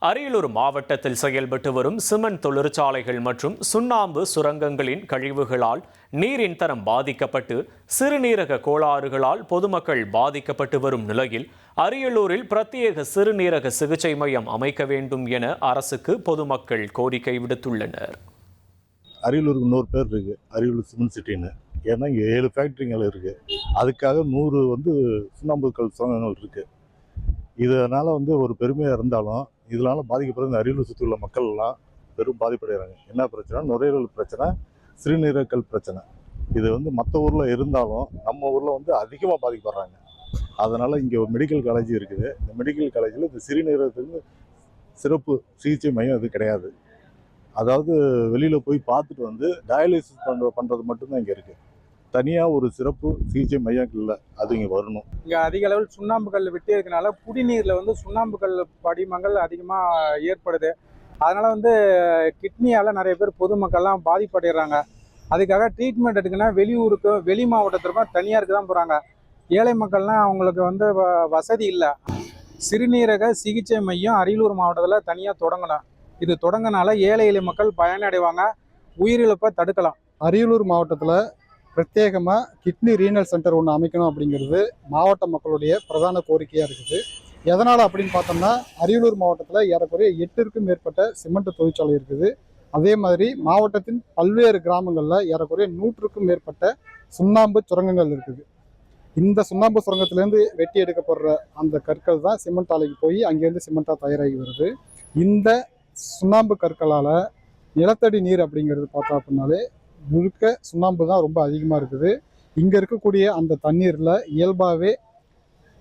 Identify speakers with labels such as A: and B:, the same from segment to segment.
A: அரியலூர் மாவட்டத்தில் செயல்பட்டு வரும் சிமெண்ட் தொழிற்சாலைகள் மற்றும் சுண்ணாம்பு சுரங்கங்களின் கழிவுகளால் நீரின் தரம் பாதிக்கப்பட்டு சிறுநீரக கோளாறுகளால் பொதுமக்கள் பாதிக்கப்பட்டு வரும் நிலையில் அரியலூரில் பிரத்யேக சிறுநீரக சிகிச்சை மையம் அமைக்க வேண்டும் என அரசுக்கு பொதுமக்கள் கோரிக்கை விடுத்துள்ளனர்.
B: அரியலூருக்கு 100 பேர் இருக்கு, அரியலூர் சிமெண்ட் சிட்டின்னு. ஏன்னா இங்கே 7 ஃபேக்ட்ரிகள் இருக்கு. அதுக்காக 100 சுண்ணாம்பு கல் சுரங்கங்கள் இருக்கு. இதனால ஒரு பெருமையாக இருந்தாலும் இதனால பாதிக்கப்படுற அரியலூர் சுற்றி உள்ள மக்கள் எல்லாம் பெரும் பாதிப்படைகிறாங்க. என்ன பிரச்சனை? நுரையீரல் பிரச்சனை, சிறுநீரகக்கல் பிரச்சனை. இது மற்ற ஊரில் இருந்தாலும் நம்ம ஊரில் அதிகமாக பாதிக்கப்படுறாங்க. அதனால் இங்கே ஒரு மெடிக்கல் காலேஜ் இருக்குது. இந்த மெடிக்கல் காலேஜில் இந்த சிறுநீரகத்துக்கு சிறப்பு சிகிச்சை மையம் அது கிடையாது. அதாவது வெளியில் போய் பார்த்துட்டு டயாலிசிஸ் பண்ணுறது மட்டும்தான் இங்கே இருக்குது. தனியாக ஒரு சிறப்பு சிகிச்சை மையம் இல்லை, அது இங்கே வரணும்.
C: இங்கே அதிக அளவில் சுண்ணாம்பு கல் வெட்டி இருக்கனால குடிநீரில் சுண்ணாம்பு கல் படிமங்கள் அதிகமாக ஏற்படுது. அதனால் கிட்னியால் நிறைய பேர் பொதுமக்கள்லாம் பாதிப்படைகிறாங்க. அதுக்காக ட்ரீட்மெண்ட் எடுக்குன்னா வெளியூருக்கும் வெளி மாவட்டத்திற்கும் தனியாருக்கு தான் போகிறாங்க. ஏழை மக்கள்லாம் அவங்களுக்கு வசதி இல்லை. சிறுநீரக சிகிச்சை மையம் அரியலூர் மாவட்டத்தில் தனியாக தொடங்கலாம். இது தொடங்கினால ஏழை எளிய மக்கள் பயனடைவாங்க, உயிரிழப்பை தடுக்கலாம்.
D: அரியலூர் மாவட்டத்தில் பிரத்யேகமாக கிட்னி ரீனல் சென்டர் ஒன்று அமைக்கணும் அப்படிங்கிறது மாவட்ட மக்களுடைய பிரதான கோரிக்கையாக இருக்குது. எதனால் அப்படின்னு பார்த்தோம்னா, அரியலூர் மாவட்டத்தில் ஏறக்குறைய 8க்கும் மேற்பட்ட சிமெண்ட் தொழிற்சாலை இருக்குது. அதே மாதிரி மாவட்டத்தின் பல்வேறு கிராமங்களில் ஏறக்குறைய 100க்கும் மேற்பட்ட சுண்ணாம்பு சுரங்கங்கள் இருக்குது. இந்த சுண்ணாம்பு சுரங்கத்திலேருந்து வெட்டி எடுக்கப்படுற அந்த கற்கள் தான் சிமெண்ட் ஆலைக்கு போய் அங்கேருந்து சிமெண்ட்டாக தயாராகி வருது. இந்த சுண்ணாம்பு கற்களால் நிலத்தடி நீர் அப்படிங்கிறது பார்த்தா அப்படின்னாலே முழுக்க சுண்ணாம்பு தான் ரொம்ப அதிகமாக இருக்குது. இங்கே இருக்கக்கூடிய அந்த தண்ணீரில் இயல்பாகவே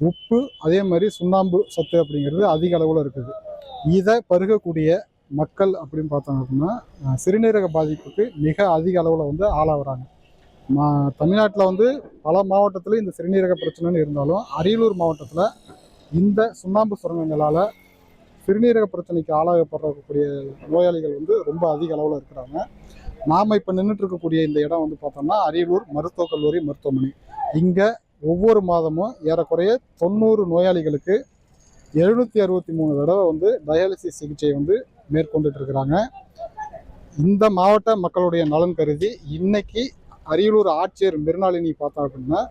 D: உப்பு அதே மாதிரி சுண்ணாம்பு சத்து அப்படிங்கிறது அதிக அளவில் இருக்குது. இதை பருகக்கூடிய மக்கள் அப்படின்னு பார்த்தோம் அப்படின்னா சிறுநீரக பாதிப்புக்கு மிக அதிக அளவில் ஆளாகிறாங்க. தமிழ்நாட்டில் பல மாவட்டத்தில் இந்த சிறுநீரக பிரச்சனைன்னு இருந்தாலும் அரியலூர் மாவட்டத்தில் இந்த சுண்ணாம்பு சுரங்கங்களால் சிறுநீரக பிரச்சனைக்கு ஆளாகப்படக்கூடிய நோயாளிகள் ரொம்ப அதிக அளவில் இருக்கிறாங்க. நாம் இப்போ நின்றுட்டு இருக்கக்கூடிய இந்த இடம் பார்த்தோம்னா அரியலூர் மருத்துவக் கல்லூரி மருத்துவமனை. இங்கே ஒவ்வொரு மாதமும் ஏறக்குறைய 90 நோயாளிகளுக்கு 763 தடவை டயாலிசிஸ் சிகிச்சை மேற்கொண்டுட்டு இருக்கிறாங்க. இந்த மாவட்ட மக்களுடைய நலன் கருதி இன்னைக்கு அரியலூர் ஆட்சியர் மிருணாளினி பார்த்தா அப்படின்னா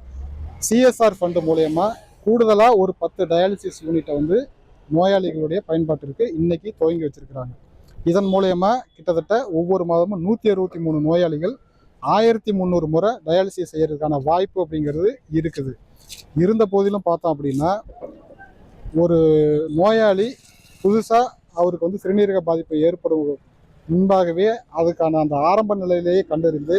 D: சிஎஸ்ஆர் ஃபண்டு மூலயமா கூடுதலாக ஒரு 10 டயாலிசிஸ் யூனிட்டை நோயாளிகளுடைய பயன்பாட்டிற்கு இன்னைக்கு துவங்கி வச்சிருக்கிறாங்க. இதன் மூலயமா கிட்டத்தட்ட ஒவ்வொரு மாதமும் 163 நோயாளிகள் 1300 முறை டயாலிசிஸ் செய்யறதுக்கான வாய்ப்பு அப்படிங்கிறது இருக்குது. இருந்த போதிலும் பார்த்தோம் அப்படின்னா ஒரு நோயாளி புதுசாக அவருக்கு சிறுநீரக பாதிப்பு ஏற்படும் முன்பாகவே அதுக்கான அந்த ஆரம்ப நிலையிலேயே கண்டறிந்து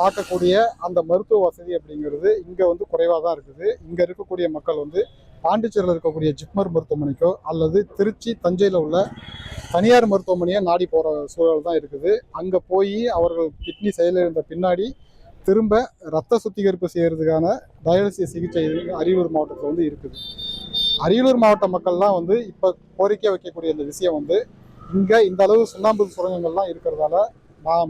D: பார்க்கக்கூடிய அந்த மருத்துவ வசதி அப்படிங்கிறது இங்கே குறைவாக தான் இருக்குது. இங்கே இருக்கக்கூடிய மக்கள் பாண்டிச்சேரியில் இருக்கக்கூடிய ஜிப்மர் மருத்துவமனைக்கோ அல்லது திருச்சி தஞ்சையில் உள்ள தனியார் மருத்துவமனையை நாடி போகிற சூழல் தான் இருக்குது. அங்கே போய் அவர்கள் கிட்னி செயலிழந்த பின்னாடி திரும்ப ரத்த சுத்திகரிப்பு செய்கிறதுக்கான டயாலிசிஸ் சிகிச்சை அரியலூர் மாவட்டத்தில் இருக்குது. அரியலூர் மாவட்ட மக்கள்லாம் இப்போ கோரிக்கை வைக்கக்கூடிய இந்த விஷயம் இங்கே இந்த அளவு சுண்ணாம்பு சுரங்கங்கள்லாம் இருக்கிறதால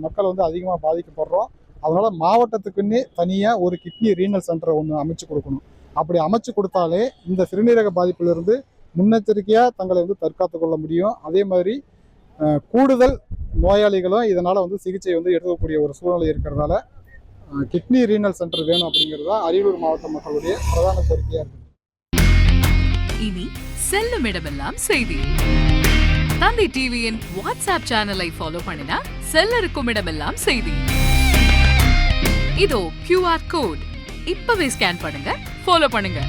D: மக்கள் அதிகமாக பாதிக்கப்படுறோம். அதனால் மாவட்டத்துக்குன்னே தனியாக ஒரு கிட்னி ரீனல் சென்டரை ஒன்று அமைச்சு கொடுக்கணும். அப்படி அமைச்சு கொடுத்தாலே இந்த சிறுநீரக பாதிப்பிலிருந்து முன்னெச்சரிக்கையாக தங்களை தற்காத்து கொள்ள முடியும். அதே மாதிரி கூடுதல் நோயாளிகளும் இதனால் சிகிச்சை எடுக்கக்கூடிய ஒரு சூழ்நிலை இருக்கிறதால கிட்னி ரீனல் சென்டர் வேணும் அப்படிங்கிறது தான் அரியலூர் மாவட்ட மக்களுடைய பிரதான கோரிக்கையாக இருக்குது.
E: இனி செல்லும் இடமெல்லாம் செய்தி. தந்தி டிவியின் வாட்ஸ்அப் சேனலை ஃபாலோ பண்ணினா செல்ல இருக்கும் இடமெல்லாம் செய்தி. இதோ QR கோட் இப்பவே ஸ்கேன் பண்ணுங்க, ஃபாலோ பண்ணுங்க.